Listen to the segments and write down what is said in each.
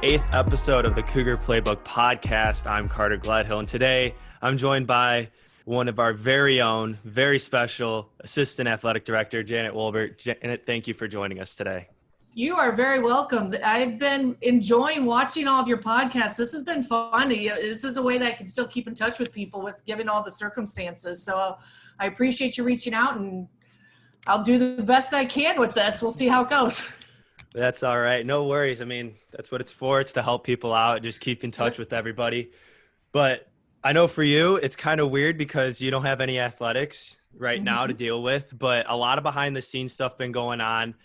8th episode of the Cougar Playbook podcast. I'm Carter Gledhill, and today I'm joined by one of our very own, very special Assistant Athletic Director, Janet Wolbert. Janet, thank you for joining us today. You are very welcome. I've been enjoying watching all of your podcasts. This has been fun. This is a way that I can still keep in touch with people with given all the circumstances. So I appreciate you reaching out, and I'll do the best I can with this. We'll see how it goes. That's all right. No worries. I mean, that's what it's for. It's to help people out, just keep in touch with everybody. But I know for you, it's kind of weird because you don't have any athletics right now to deal with, but a lot of behind the scenes stuff been going on.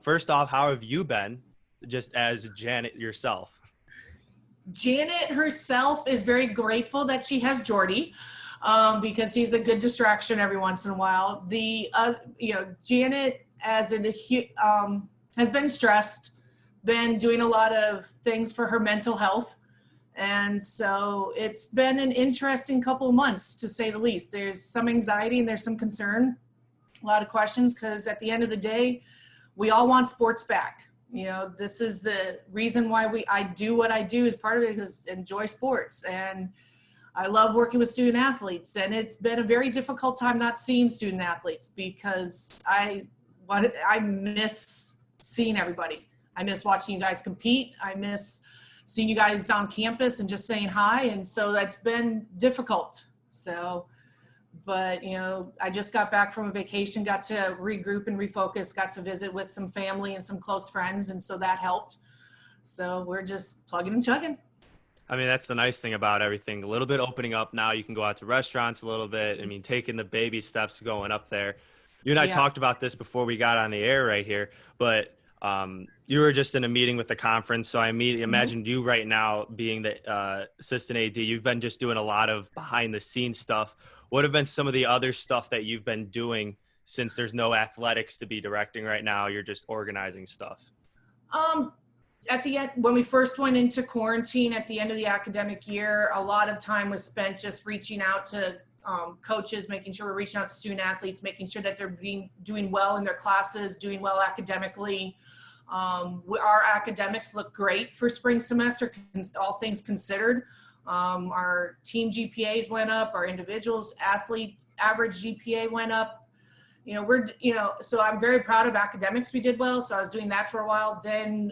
First off, how have you been just as Janet yourself? Janet herself is very grateful that she has Jordy because he's a good distraction every once in a while. Janet has been stressed, been doing a lot of things for her mental health. And so it's been an interesting couple of months, to say the least. There's some anxiety and there's some concern, a lot of questions, because at the end of the day, we all want sports back. You know, this is the reason why I do what I do, is part of it is enjoy sports. And I love working with student athletes. And it's been a very difficult time not seeing student athletes because I miss seeing everybody. I miss watching you guys compete. I miss seeing you guys on campus and just saying hi. And so that's been difficult. So, but, I just got back from a vacation, got to regroup and refocus, got to visit with some family and some close friends. And so that helped. So we're just plugging and chugging. I mean, that's the nice thing about everything. A little bit opening up now. You can go out to restaurants a little bit. I mean, taking the baby steps going up there. You and I talked about this before we got on the air right here, but you were just in a meeting with the conference. So I imagined you right now being the assistant AD. You've been just doing a lot of behind the scenes stuff. What have been some of the other stuff that you've been doing since there's no athletics to be directing right now? You're just organizing stuff. At the end, when we first went into quarantine at the end of the academic year, a lot of time was spent just reaching out to coaches, making sure we're reaching out to student athletes, making sure that they're doing well in their classes, doing well academically. Our academics look great for spring semester, all things considered. Our team GPAs went up, our individuals athlete average GPA went up. So I'm very proud of academics. We did well. So I was doing that for a while. Then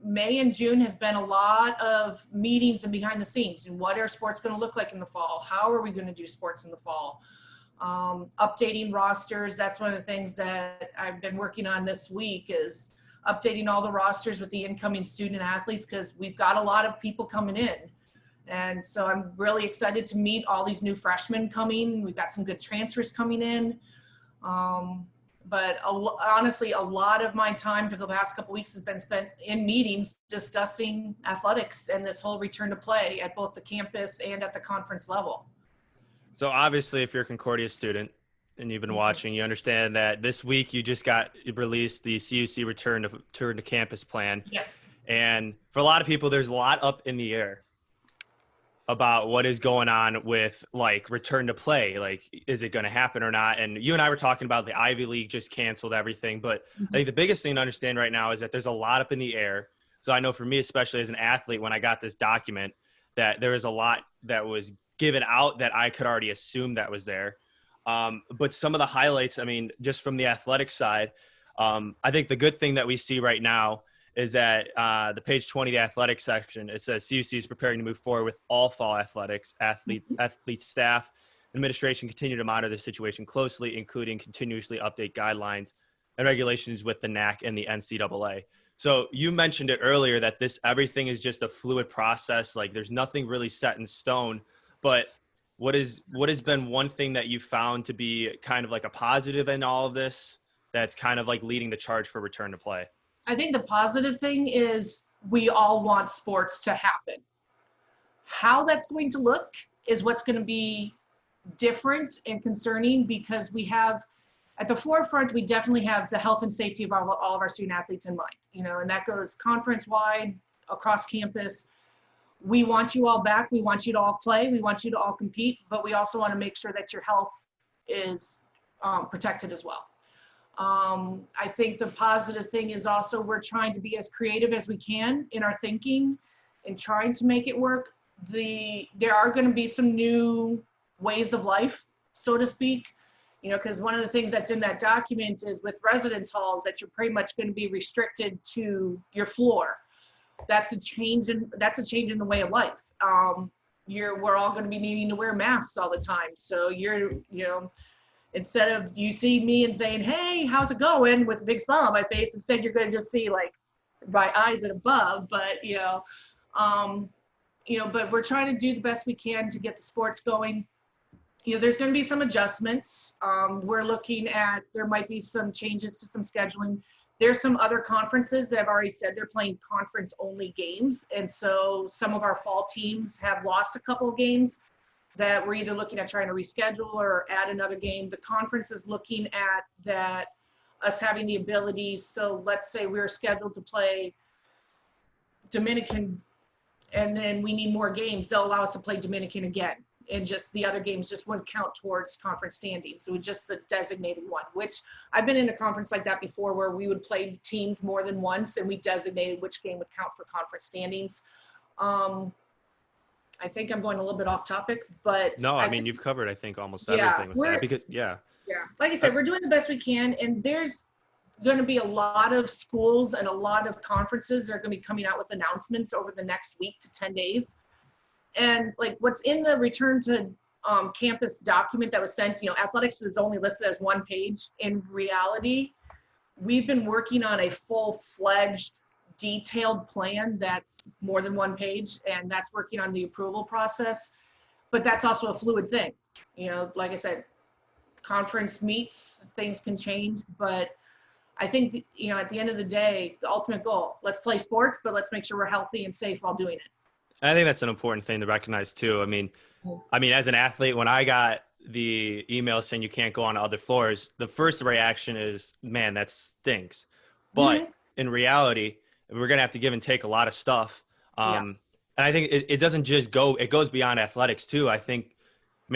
May and June has been a lot of meetings and behind the scenes, and what are sports going to look like in the fall? How are we going to do sports in the fall? Updating rosters. That's one of the things that I've been working on this week, is updating all the rosters with the incoming student athletes, because we've got a lot of people coming in. And so I'm really excited to meet all these new freshmen coming. We've got some good transfers coming in. But honestly, a lot of my time for the past couple of weeks has been spent in meetings discussing athletics and this whole return to play at both the campus and at the conference level. So obviously, if you're a Concordia student and you've been watching, you understand that this week you just got released the CUC return to campus plan. Yes. And for a lot of people, there's a lot up in the air about what is going on with return to play. Like, is it going to happen or not? And you and I were talking about the Ivy League just canceled everything. But I think the biggest thing to understand right now is that there's a lot up in the air. So I know for me, especially as an athlete, when I got this document, that there was a lot that was given out that I could already assume that was there. But some of the highlights, I mean, just from the athletic side, I think the good thing that we see right now is that the page 20, the athletic section, it says CUC is preparing to move forward with all fall athletics. Athlete staff, administration continue to monitor the situation closely, including continuously update guidelines and regulations with the NAC and the NCAA. So you mentioned it earlier that everything is just a fluid process. Like, there's nothing really set in stone. But what has been one thing that you found to be kind of like a positive in all of this that's kind of like leading the charge for return to play? I think the positive thing is we all want sports to happen. How that's going to look is what's going to be different and concerning, because we have at the forefront, we definitely have the health and safety of all of our student athletes in mind, and that goes conference wide, across campus. We want you all back. We want you to all play. We want you to all compete, but we also want to make sure that your health is protected as well. I think the positive thing is also we're trying to be as creative as we can in our thinking and trying to make it work. There are going to be some new ways of life, so to speak, because one of the things that's in that document is with residence halls that you're pretty much going to be restricted to your floor. That's a change in the way of life. We're all going to be needing to wear masks all the time. So instead of you see me and saying, "Hey, how's it going?" with a big smile on my face, instead you're going to just see like my eyes and above. But but we're trying to do the best we can to get the sports going. There's going to be some adjustments. We're looking at, there might be some changes to some scheduling. There's some other conferences that have already said they're playing conference only games. And so some of our fall teams have lost a couple of games that we're either looking at trying to reschedule or add another game. The conference is looking at that, us having the ability. So let's say we're scheduled to play Dominican and then we need more games. They'll allow us to play Dominican again. And just the other games just wouldn't count towards conference standings. So it's just the designated one, which I've been in a conference like that before where we would play teams more than once and we designated which game would count for conference standings. I think I'm going a little bit off topic, but no, I mean, you've covered, I think, almost everything with that because yeah, like I said, we're doing the best we can, and there's going to be a lot of schools and a lot of conferences that are going to be coming out with announcements over the next week to 10 days. And like what's in the return to campus document that was sent, athletics was only listed as one page. In reality, we've been working on a full-fledged detailed plan that's more than one page, and that's working on the approval process. But that's also a fluid thing. Like I said, conference meets, things can change, but I think, at the end of the day, the ultimate goal, let's play sports, but let's make sure we're healthy and safe while doing it. I think that's an important thing to recognize too. I mean, as an athlete, when I got the email saying you can't go on other floors, the first reaction is, man, that stinks. But in reality, we're going to have to give and take a lot of stuff. And I think it doesn't just go, it goes beyond athletics too. I mean,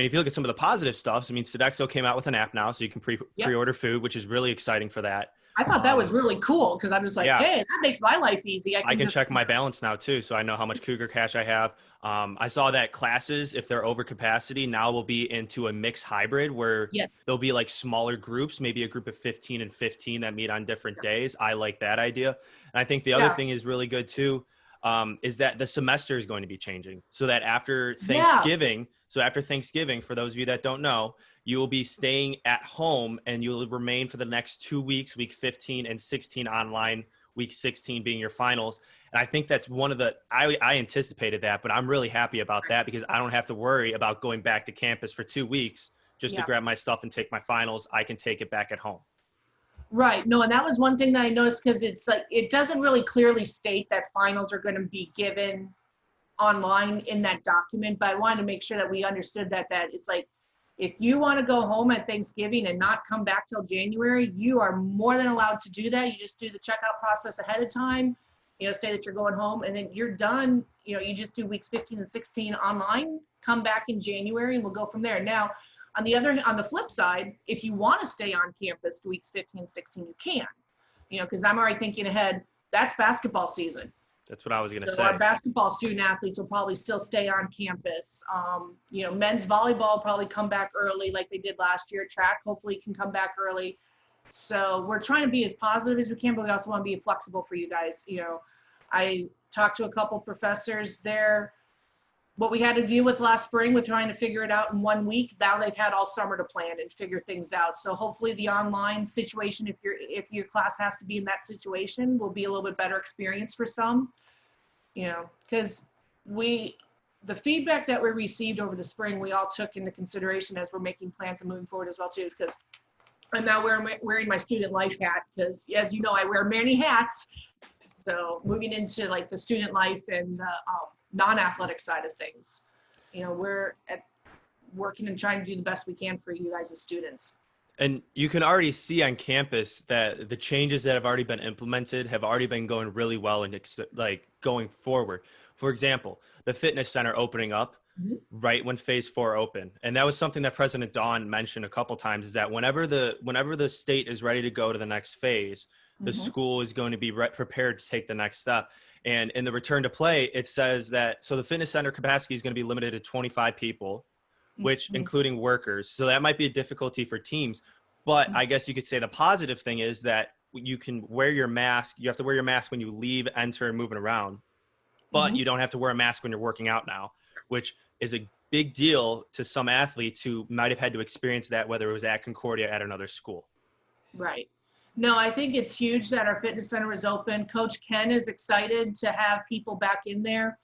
if you look at some of the positive stuff, Sodexo came out with an app now, so you can pre-order food, which is really exciting for that. I thought that was really cool because I'm just like, hey, that makes my life easy. I can check my balance now too, so I know how much Cougar cash I have. I saw that classes, if they're over capacity, now will be into a mixed hybrid where there'll be like smaller groups, maybe a group of 15 and 15 that meet on different days. I like that idea. And I think the other thing is really good too, is that the semester is going to be changing so that after Thanksgiving, for those of you that don't know, you will be staying at home and you will remain for the next 2 weeks, week 15 and 16 online, week 16 being your finals. And I think that's one of the, I anticipated that, but I'm really happy about that because I don't have to worry about going back to campus for 2 weeks just to grab my stuff and take my finals. I can take it back at home. Right. No, and that was one thing that I noticed because it's like, it doesn't really clearly state that finals are going to be given online in that document, but I wanted to make sure that we understood that it's like, if you want to go home at Thanksgiving and not come back till January, you are more than allowed to do that. You just do the checkout process ahead of time, say that you're going home and then you're done. You just do weeks 15 and 16 online, come back in January and we'll go from there. Now, on the flip side, if you want to stay on campus to weeks 15 and 16, you can, because I'm already thinking ahead, that's basketball season. That's what I was going to say. Our basketball student athletes will probably still stay on campus. Men's volleyball will probably come back early like they did last year. Track hopefully can come back early. So we're trying to be as positive as we can, but we also want to be flexible for you guys. I talked to a couple professors there. What we had to deal with last spring with trying to figure it out in 1 week, now they've had all summer to plan and figure things out. So hopefully the online situation, if your class has to be in that situation, will be a little bit better experience for some, because the feedback that we received over the spring, we all took into consideration as we're making plans and moving forward as well too, because I'm now wearing my student life hat because as you know, I wear many hats. So moving into like the student life and the non-athletic side of things, we're working and trying to do the best we can for you guys as students. And you can already see on campus that the changes that have already been implemented have already been going really well and like going forward. For example, the fitness center opening up right when phase 4 opened. And that was something that President Dawn mentioned a couple times, is that whenever the state is ready to go to the next phase, the school is going to be prepared to take the next step. And in the return to play, it says that, so the fitness center capacity is going to be limited to 25 people, which including workers. So that might be a difficulty for teams. But I guess you could say the positive thing is that you can wear your mask. You have to wear your mask when you leave, enter, and moving around. But you don't have to wear a mask when you're working out now, which is a big deal to some athletes who might have had to experience that, whether it was at Concordia or at another school. Right. No, I think it's huge that our fitness center is open. Coach Ken is excited to have people back in there.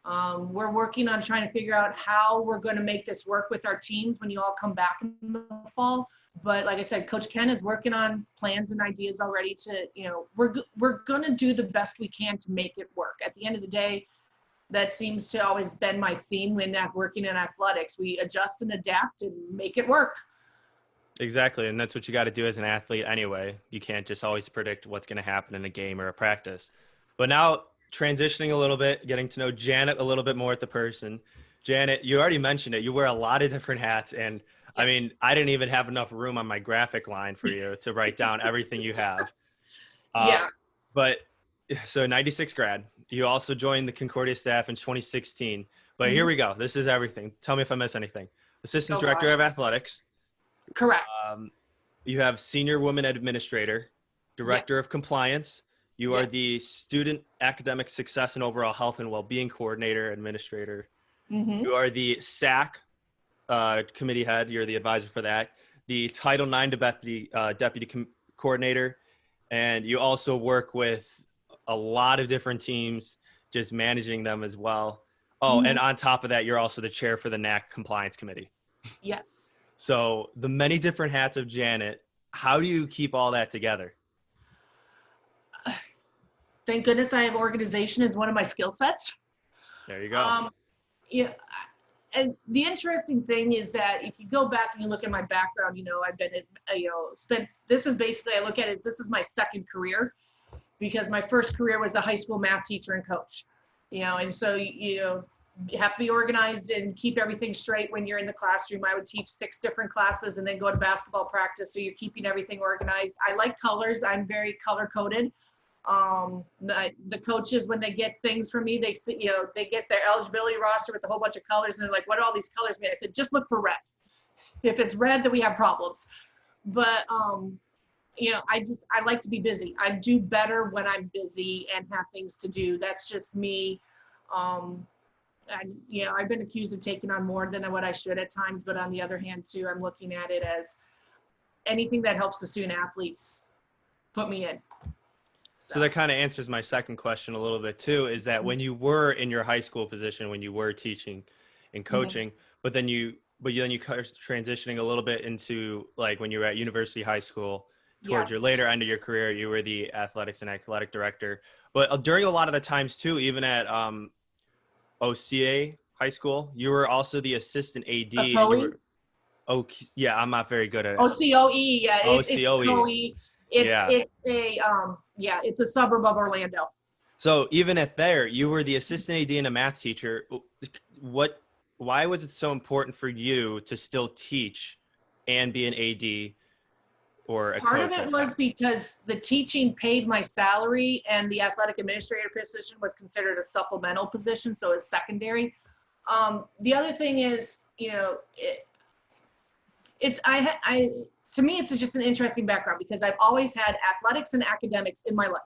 We're working on trying to figure out how we're going to make this work with our teams when you all come back in the fall. But like I said, Coach Ken is working on plans and ideas already to, we're going to do the best we can to make it work. At the end of the day, that seems to always been my theme when working in athletics. We adjust and adapt and make it work. Exactly. And that's what you got to do as an athlete anyway. You can't just always predict what's going to happen in a game or a practice. But now transitioning a little bit, getting to know Janet a little bit more at the person. Janet, you already mentioned it. You wear a lot of different hats. And yes. I mean, I didn't even have enough room on my graphic line for you to write down everything you have. Yeah. But so 96 grad, you also joined the Concordia staff in 2016. But here we go. This is everything. Tell me if I miss anything. Assistant Director of Athletics. Correct. You have Senior Woman Administrator, Director of Compliance. You are the Student Academic Success and Overall Health and Wellbeing Coordinator, Administrator. You are the SAC Committee Head. You're the advisor for that. The Title IX Deputy Coordinator. And you also work with a lot of different teams, just managing them as well. Oh, and on top of that, you're also the chair for the NAC Compliance Committee. Yes. So the many different hats of Janet, how do you keep all that together? Thank goodness I have organization as one of my skill sets. There you go. Yeah. And the interesting thing is that if you go back and you look at my background, I've been, this is basically, I look at it as this is my second career, because my first career was a high school math teacher and coach, and so, you have to be organized and keep everything straight when you're in the classroom. I would teach 6 different classes and then go to basketball practice. So you're keeping everything organized. I like colors. I'm very color coded. The coaches, when they get things from me, they get their eligibility roster with a whole bunch of colors and they're like, what do all these colors mean? I said, just look for red. If it's red, then we have problems. But, I like to be busy. I do better when I'm busy and have things to do. That's just me. I've been accused of taking on more than what I should at times, but on the other hand too, I'm looking at it as anything that helps the student athletes, put me in. So that kind of answers my second question a little bit too, is that when you were in your high school position, when you were teaching and coaching, but then you transitioning a little bit into like when you were at university, high school, towards your later end of your career, you were the athletics and athletic director. But during a lot of the times too, even at OCA high school, you were also the assistant AD. I'm not very good at it. OCOE, yeah. OCOE. It's a suburb of Orlando. So even at there, you were the assistant AD and a math teacher. Why was it so important for you to still teach and be an AD or a coach? Part of it was because the teaching paid my salary and the athletic administrator position was considered a supplemental position, so it's secondary. The other thing is, to me, it's just an interesting background because I've always had athletics and academics in my life,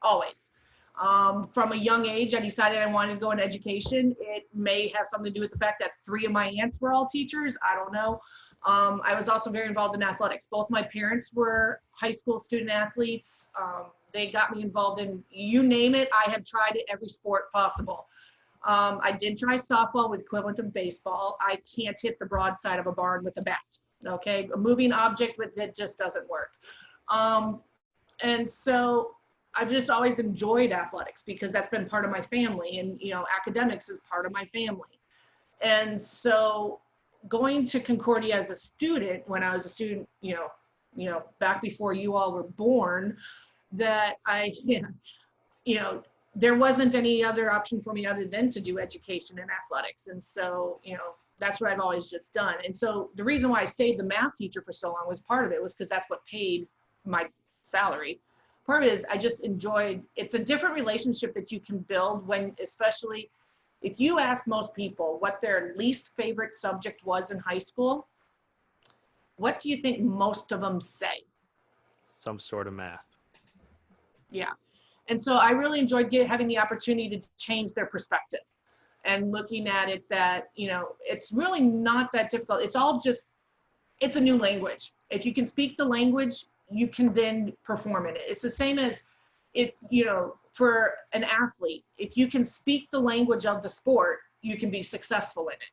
always. From a young age, I decided I wanted to go in education. It may have something to do with the fact that 3 of my aunts were all teachers. I don't know. I was also very involved in athletics. Both my parents were high school student athletes. They got me involved in, you name it, I have tried every sport possible. I did try softball with equivalent of baseball. I can't hit the broadside of a barn with a bat. Okay, a moving object with it just doesn't work. And so I've just always enjoyed athletics because that's been part of my family, and academics is part of my family. And so going to Concordia as a student, when I was a student, back before you all were born, that I, there wasn't any other option for me other than to do education and athletics. And so, that's what I've always just done. And so the reason why I stayed the math teacher for so long was part of it was because that's what paid my salary. Part of it is I just enjoyed, it's a different relationship that you can build when, especially if you ask most people what their least favorite subject was in high school, what do you think most of them say? Some sort of math. Yeah. And so I really enjoyed having the opportunity to change their perspective and looking at it that, it's really not that difficult. It's all just, it's a new language. If you can speak the language, you can then perform in it. It's the same as if, for an athlete, if you can speak the language of the sport, you can be successful in it.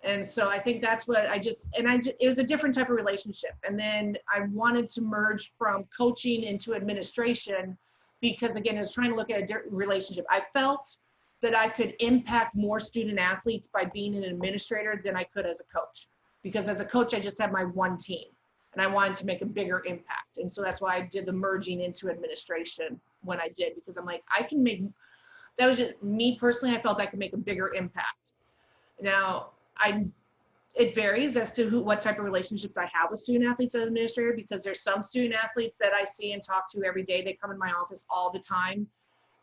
And so I think that's what it was a different type of relationship. And then I wanted to merge from coaching into administration because, again, I was trying to look at a different relationship. I felt that I could impact more student athletes by being an administrator than I could as a coach. Because as a coach, I just had my one team and I wanted to make a bigger impact. And so that's why I did the merging into administration when I did, because I'm like, that was just me personally. I felt I could make a bigger impact. Now, it varies as to what type of relationships I have with student athletes as administrator, because there's some student athletes that I see and talk to every day. They come in my office all the time.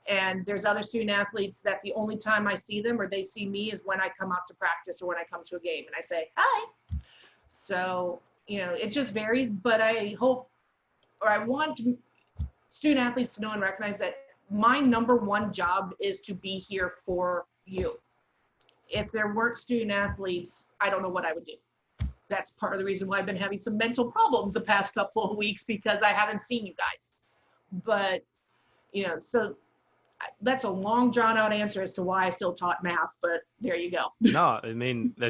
And there's other student athletes that the only time I see them or they see me is when I come out to practice or when I come to a game and I say, hi. So, it just varies, but I hope, or I want student athletes to know and recognize that my number one job is to be here for you. If there weren't student athletes, I don't know what I would do. That's part of the reason why I've been having some mental problems the past couple of weeks, because I haven't seen you guys. But, so that's a long drawn out answer as to why I still taught math, but there you go. No, I mean, I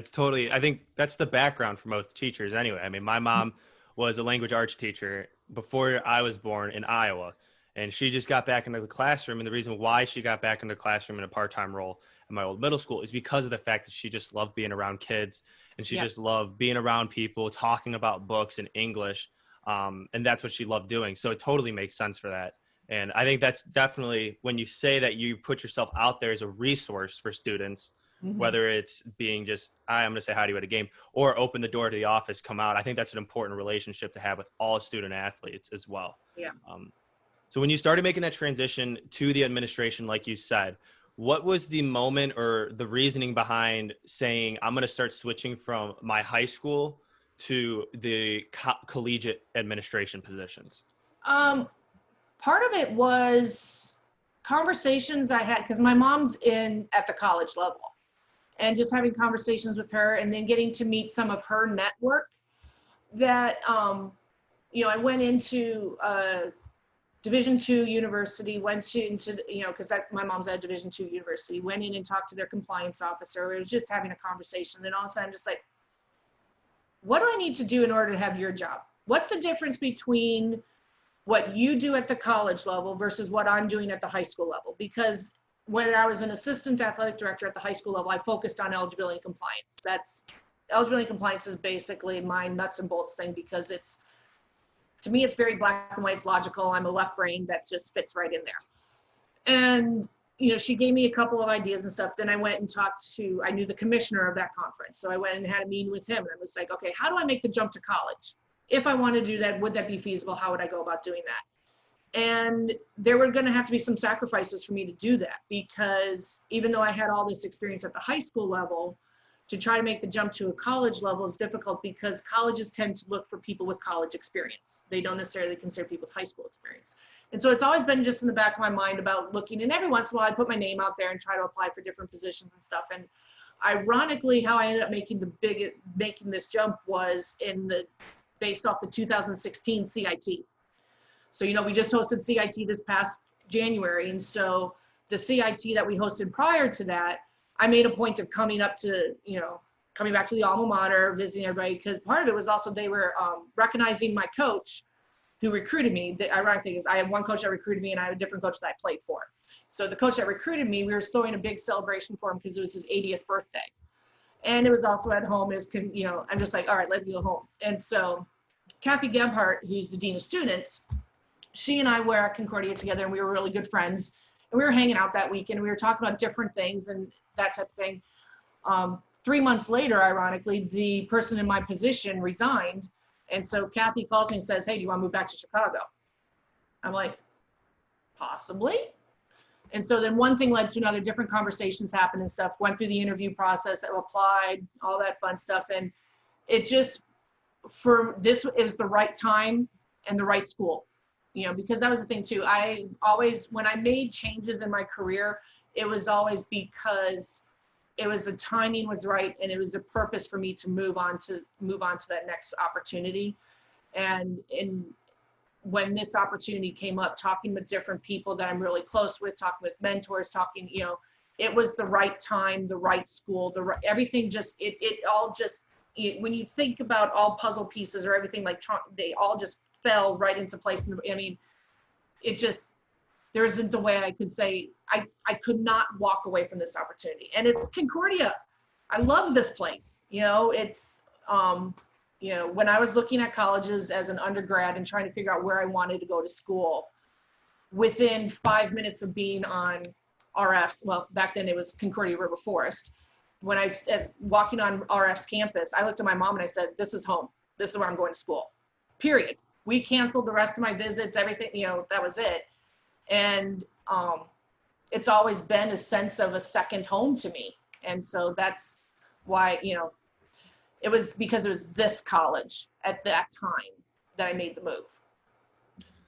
think that's the background for most teachers anyway. I mean, my mom was a language arts teacher before I was born in Iowa, and she just got back into the classroom. And the reason why she got back into the classroom in a part-time role at my old middle school is because of the fact that she just loved being around kids, and she just loved being around people, talking about books and English. And that's what she loved doing. So it totally makes sense for that. And I think that's definitely, when you say that you put yourself out there as a resource for students, whether it's being just, I'm going to say hi to you at a game, or open the door to the office, come out. I think that's an important relationship to have with all student athletes as well. Yeah. So when you started making that transition to the administration, like you said, what was the moment or the reasoning behind saying, I'm going to start switching from my high school to the collegiate administration positions? Part of it was conversations I had, because my mom's at the college level, and just having conversations with her and then getting to meet some of her network that, I went into Division II university, because my mom's at a Division II university, went in and talked to their compliance officer. It was just having a conversation. Then all of a sudden I'm just like, what do I need to do in order to have your job? What's the difference between what you do at the college level versus what I'm doing at the high school level? Because when I was an assistant athletic director at the high school level, I focused on eligibility and compliance. Eligibility and compliance is basically my nuts and bolts thing, because to me, it's very black and white, it's logical. I'm a left brain that just fits right in there. And, she gave me a couple of ideas and stuff. Then I went and I knew the commissioner of that conference. So I went and had a meeting with him, and I was like, okay, how do I make the jump to college? If I want to do that, would that be feasible? How would I go about doing that? And there were going to have to be some sacrifices for me to do that, because even though I had all this experience at the high school level, to try to make the jump to a college level is difficult, because colleges tend to look for people with college experience. They don't necessarily consider people with high school experience. And so it's always been just in the back of my mind about looking, and every once in a while I put my name out there and try to apply for different positions and stuff. And ironically, how I ended up making this jump was based off the 2016 CIT. So, we just hosted CIT this past January. And so the CIT that we hosted prior to that, I made a point of coming back to the alma mater, visiting everybody, because part of it was also they were recognizing my coach who recruited me. The ironic thing is I had one coach that recruited me and I had a different coach that I played for. So the coach that recruited me, we were throwing a big celebration for him because it was his 80th birthday. And it was also at home. I'm just like, all right, let me go home. And so Kathy Gebhardt, who's the dean of students, she and I were at Concordia together, and we were really good friends. And we were hanging out that weekend. We were talking about different things and that type of thing. 3 months later, ironically, the person in my position resigned. And so Kathy calls me and says, hey, do you want to move back to Chicago? I'm like, possibly. And so then one thing led to another, different conversations happened and stuff, went through the interview process, I applied, all that fun stuff. And it just, it was the right time and the right school, because that was the thing too. I always, when I made changes in my career, it was always because it was the timing was right and it was a purpose for me to move on to that next opportunity. And when this opportunity came up, talking with different people that I'm really close with, talking with mentors, it was the right time, the right school, everything just, it all just, when you think about all puzzle pieces or everything, they all just fell right into place. It just, there isn't a way I could say, I could not walk away from this opportunity. And it's Concordia. I love this place. It's, when I was looking at colleges as an undergrad and trying to figure out where I wanted to go to school, within 5 minutes of being on RF's, well, back then it was Concordia River Forest. When I was walking on RF's campus, I looked at my mom and I said, this is home. This is where I'm going to school, period. We canceled the rest of my visits, everything, that was it. And it's always been a sense of a second home to me. And so that's why, it was because it was this college at that time that I made the move.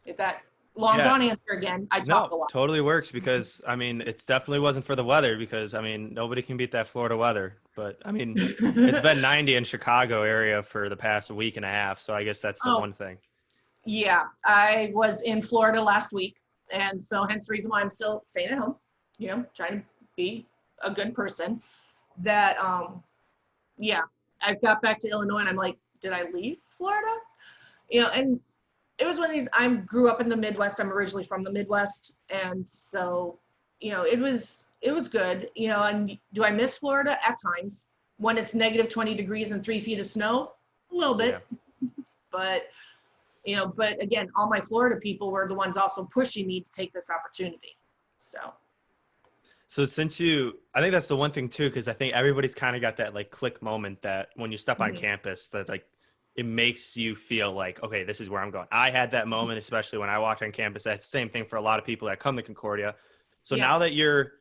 Is that long John answer again? I talk a lot. Totally works because, it definitely wasn't for the weather because, nobody can beat that Florida weather. But, it's been 90 in Chicago area for the past week and a half. So I guess that's the one thing. Yeah, I was in Florida last week. And so hence the reason why I'm still staying at home, trying to be a good person. That, I got back to Illinois and I'm like, did I leave Florida? And it was one of these, I grew up in the Midwest. I'm originally from the Midwest. And so, it was good, and do I miss Florida? At times when it's negative 20 degrees and 3 feet of snow, a little bit, but again, all my Florida people were the ones also pushing me to take this opportunity. So since I think that's the one thing too, because I think everybody's kind of got that click moment that when you step on campus that it makes you feel like, okay, this is where I'm going. I had that moment, especially when I walked on campus. That's the same thing for a lot of people that come to Concordia. So now that you're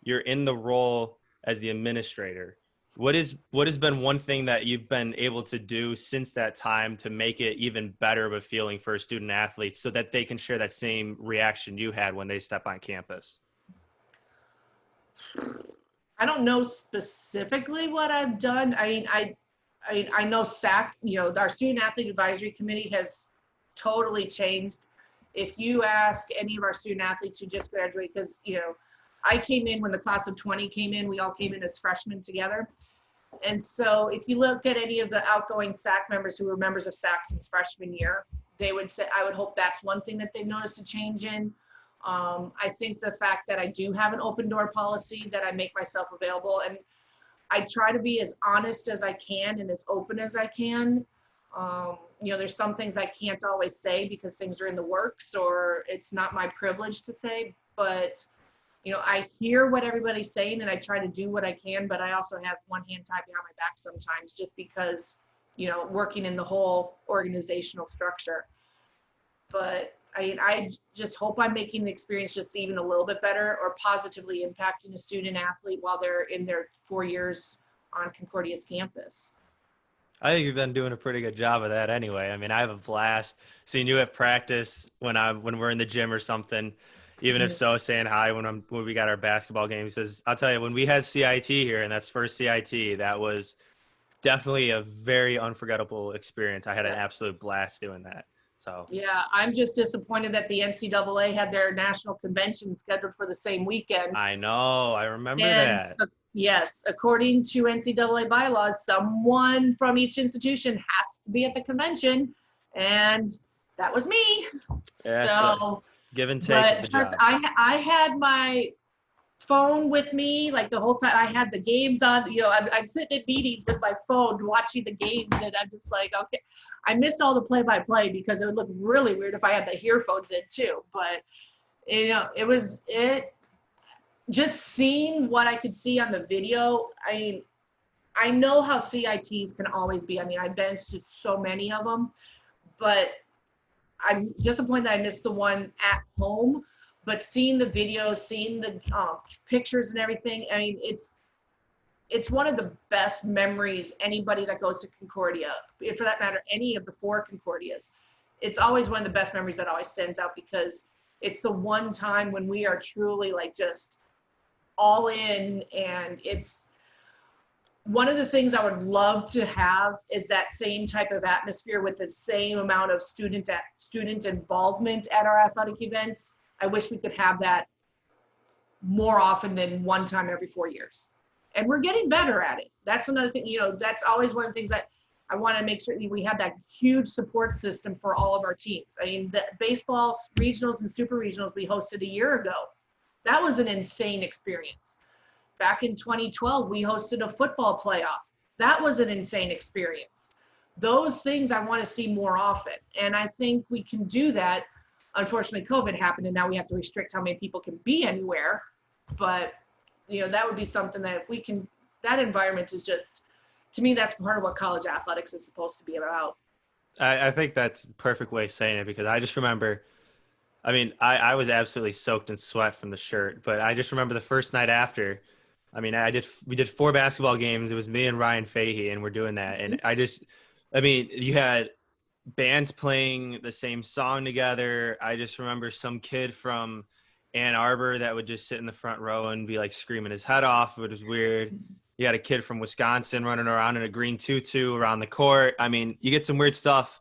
in the role as the administrator, what has been one thing that you've been able to do since that time to make it even better of a feeling for student athletes so that they can share that same reaction you had when they step on campus? I don't know specifically what I've done. I know SAC, our Student Athlete Advisory Committee has totally changed. If you ask any of our student athletes who just graduated, because, I came in when the class of 20 came in, we all came in as freshmen together. And so if you look at any of the outgoing SAC members who were members of SAC since freshman year, they would say, I would hope that's one thing that they've noticed a change in. I think the fact that I do have an open door policy, that I make myself available, and I try to be as honest as I can and as open as I can. There's some things I can't always say because things are in the works or it's not my privilege to say, but I hear what everybody's saying and I try to do what I can, but I also have one hand tied behind my back sometimes just because, working in the whole organizational structure. But I just hope I'm making the experience just even a little bit better or positively impacting a student athlete while they're in their 4 years on Concordia's campus. I think you've been doing a pretty good job of that anyway. I have a blast seeing you at practice when we're in the gym or something, even if so, saying hi when we got our basketball game. He says, I'll tell you, when we had CIT here, and that's first CIT, that was definitely a very unforgettable experience. I had an absolute blast doing that. So yeah, I'm just disappointed that the NCAA had their national convention scheduled for the same weekend. I know. I remember that. Yes, according to NCAA bylaws, someone from each institution has to be at the convention, and that was me. Yeah, so give and take. But I had my phone with me like the whole time. I had the games on. I'm sitting in meetings with my phone watching the games, and I'm just like, okay. I missed all the play-by-play because it would look really weird if I had the earphones in too. But it just seeing what I could see on the video, I know how CITs can always be. I mean, I've been to so many of them, but I'm disappointed that I missed the one at home. But seeing the video, seeing the pictures and everything, I mean, it's one of the best memories anybody that goes to Concordia, for that matter, any of the 4 Concordias. It's always one of the best memories that always stands out, because it's the one time when we are truly like just all in. And it's one of the things I would love to have is that same type of atmosphere with the same amount of student involvement at our athletic events. I wish we could have that more often than one time every 4 years. And we're getting better at it. That's another thing, that's always one of the things that I want to make sure we have, that huge support system for all of our teams. I mean, the baseball regionals and super regionals we hosted a year ago, that was an insane experience. Back in 2012, we hosted a football playoff. That was an insane experience. Those things I want to see more often. And I think we can do that. Unfortunately, COVID happened, and now we have to restrict how many people can be anywhere. But, that would be something that if we can, that environment is just, to me, that's part of what college athletics is supposed to be about. I think that's a perfect way of saying it, because I just remember, I mean, I was absolutely soaked in sweat from the shirt, but I just remember the first night after, I mean, we did 4 basketball games. It was me and Ryan Fahey, and we're doing that. And you had bands playing the same song together. I just remember some kid from Ann Arbor that would just sit in the front row and be like screaming his head off. It was weird. You had a kid from Wisconsin running around in a green tutu around the court. I mean, you get some weird stuff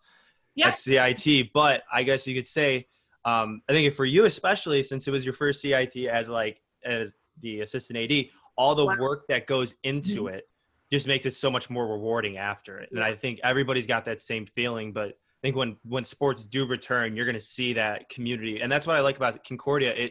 at CIT, but I guess you could say, I think for you, especially since it was your first CIT as the assistant AD, all the work that goes into it just makes it so much more rewarding after it. And I think everybody's got that same feeling, but I think when sports do return, you're going to see that community. And that's what I like about Concordia.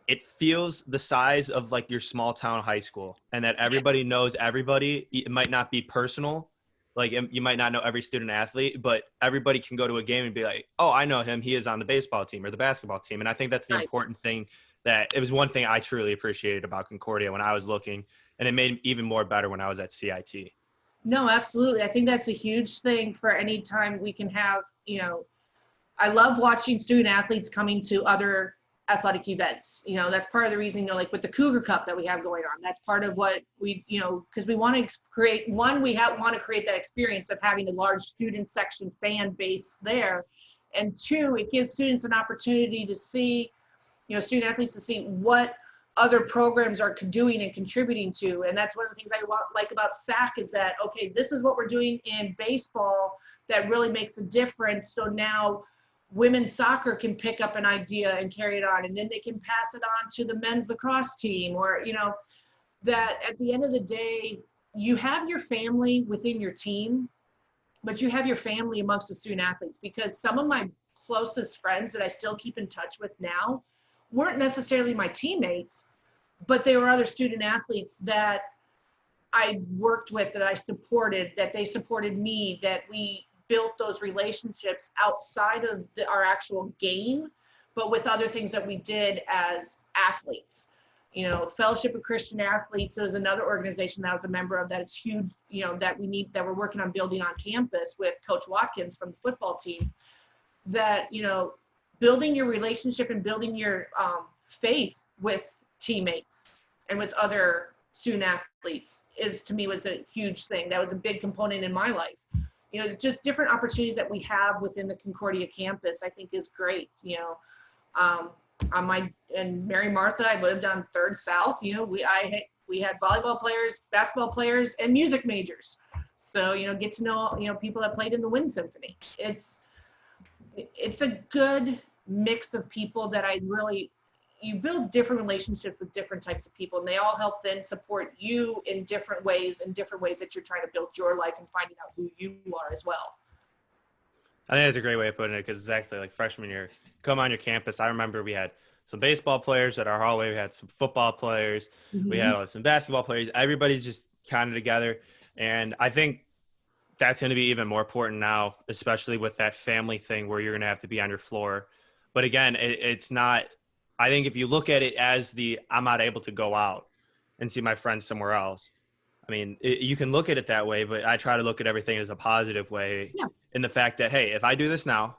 It feels the size of like your small town high school, and that everybody knows everybody. It might not be personal. Like you might not know every student athlete, but everybody can go to a game and be like, oh, I know him. He is on the baseball team or the basketball team. And I think that's the important thing. That it was one thing I truly appreciated about Concordia when I was looking, and it made even more better when I was at CIT. No, absolutely. I think that's a huge thing for any time we can have, I love watching student athletes coming to other athletic events. That's part of the reason, like with the Cougar Cup that we have going on, that's part of what we, because we want to create, want to create that experience of having a large student section fan base there. And 2, it gives students an opportunity to see, student athletes to see what other programs are doing and contributing to. And that's one of the things I like about SAC is that, okay, this is what we're doing in baseball that really makes a difference. So now women's soccer can pick up an idea and carry it on, and then they can pass it on to the men's lacrosse team, or, that at the end of the day, you have your family within your team, but you have your family amongst the student athletes, because some of my closest friends that I still keep in touch with now weren't necessarily my teammates, but they were other student athletes that I worked with, that I supported, that they supported me, that we built those relationships outside of our actual game, but with other things that we did as athletes. Fellowship of Christian Athletes is another organization that I was a member of that it's huge, that we're working on building on campus with Coach Watkins from the football team, that, building your relationship and building your faith with teammates and with other student athletes to me was a huge thing. That was a big component in my life. Just different opportunities that we have within the Concordia campus, I think is great. In Mary Martha, I lived on 3rd South. We had volleyball players, basketball players, and music majors. So, get to know, people that played in the Wind Symphony. It's a good mix of people that you build different relationships with different types of people, and they all help then support you in different ways that you're trying to build your life and finding out who you are as well. I think that's a great way of putting it, because exactly like freshman year, come on your campus. I remember we had some baseball players at our hallway. We had some football players. We had some basketball players. Everybody's just kind of together. And I think that's going to be even more important now, especially with that family thing where you're going to have to be on your floor. But again, it's not I think if you look at it as I'm not able to go out and see my friends somewhere else, I mean, you can look at it that way, but I try to look at everything as a positive way Yeah. in the fact that, hey, if I do this now,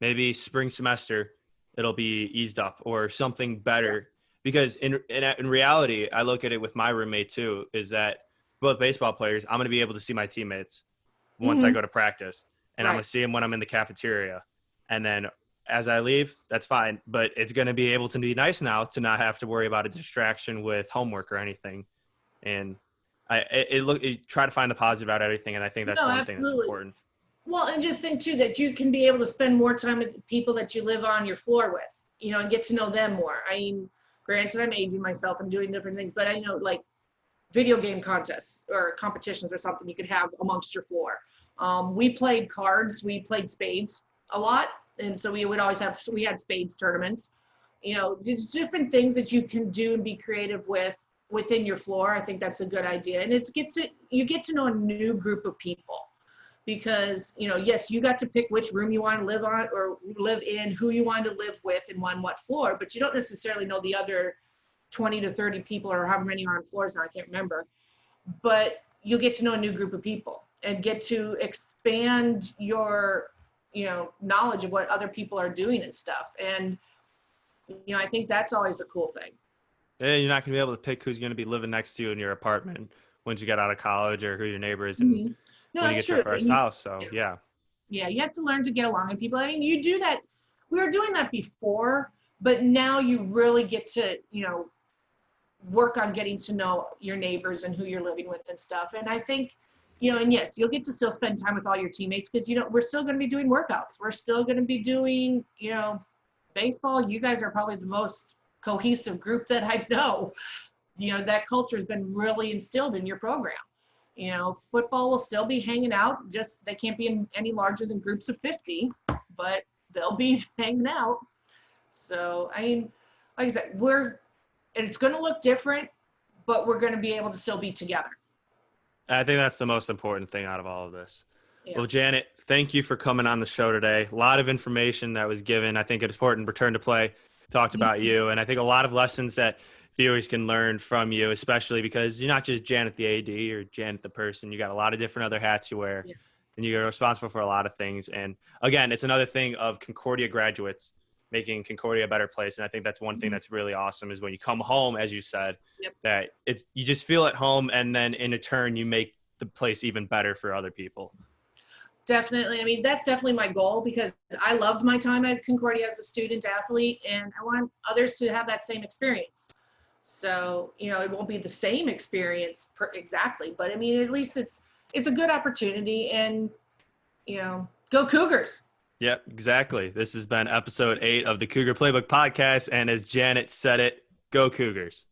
maybe spring semester, it'll be eased up or something better. Because in reality, I look at it with my roommate too, is that both baseball players, I'm going to be able to see my teammates once I go to practice, and I'm going to see them when I'm in the cafeteria. And then as I leave, that's fine. But it's going to be able to be nice now to not have to worry about a distraction with homework or anything. And try to find the positive out of everything. And I think that's No, one thing that's absolutely. important. Well, and just think too that you can be able to spend more time with the people that you live on your floor with, you know, and get to know them more. I mean, granted, I'm aging myself and doing different things, but I know like video game contests or competitions or something you could have amongst your floor. We played cards, we played spades a lot, and so we had spades tournaments. You know, there's different things that you can do and be creative with within your floor. I think that's a good idea, and you get to know a new group of people. Because, you know, yes, you got to pick which room you want to live on or live in, who you want to live with and on what floor, but you don't necessarily know the other 20 to 30 people or however many are on floors now, I can't remember. But you'll get to know a new group of people and get to expand your, you know, knowledge of what other people are doing and stuff. And, you know, I think that's always a cool thing. Yeah, you're not going to be able to pick who's going to be living next to you in your apartment once you get out of college or who your neighbors and No, when you that's get your true. first house. So, yeah. Yeah, you have to learn to get along with people. I mean, you do that. We were doing that before, but now you really get to, you know, work on getting to know your neighbors and who you're living with and stuff. And I think, you know, and yes, you'll get to still spend time with all your teammates because, you know, we're still going to be doing workouts. We're still going to be doing, you know, baseball. You guys are probably the most cohesive group that I know. You know, that culture has been really instilled in your program. You know, football will still be hanging out, just they can't be any larger than groups of 50, but they'll be hanging out. So, I mean, like I said, it's going to look different, but we're going to be able to still be together. I think that's the most important thing out of all of this. Yeah. Well, Janet, thank you for coming on the show today. A lot of information that was given. I think it's important. Return to Play talked about you, and I think a lot of lessons that viewers can learn from you, especially because you're not just Janet the AD or Janet the person. You got a lot of different other hats you wear, and you're responsible for a lot of things. And again, it's another thing of Concordia graduates making Concordia a better place. And I think that's one thing that's really awesome is when you come home, as you said, that you just feel at home, and then in a turn you make the place even better for other people. Definitely. I mean, that's definitely my goal because I loved my time at Concordia as a student athlete, and I want others to have that same experience. So, you know, it won't be the same experience exactly, but I mean, at least it's a good opportunity, and, you know, go Cougars. Yep, exactly. This has been episode 8 of the Cougar Playbook podcast. And as Janet said it, go Cougars.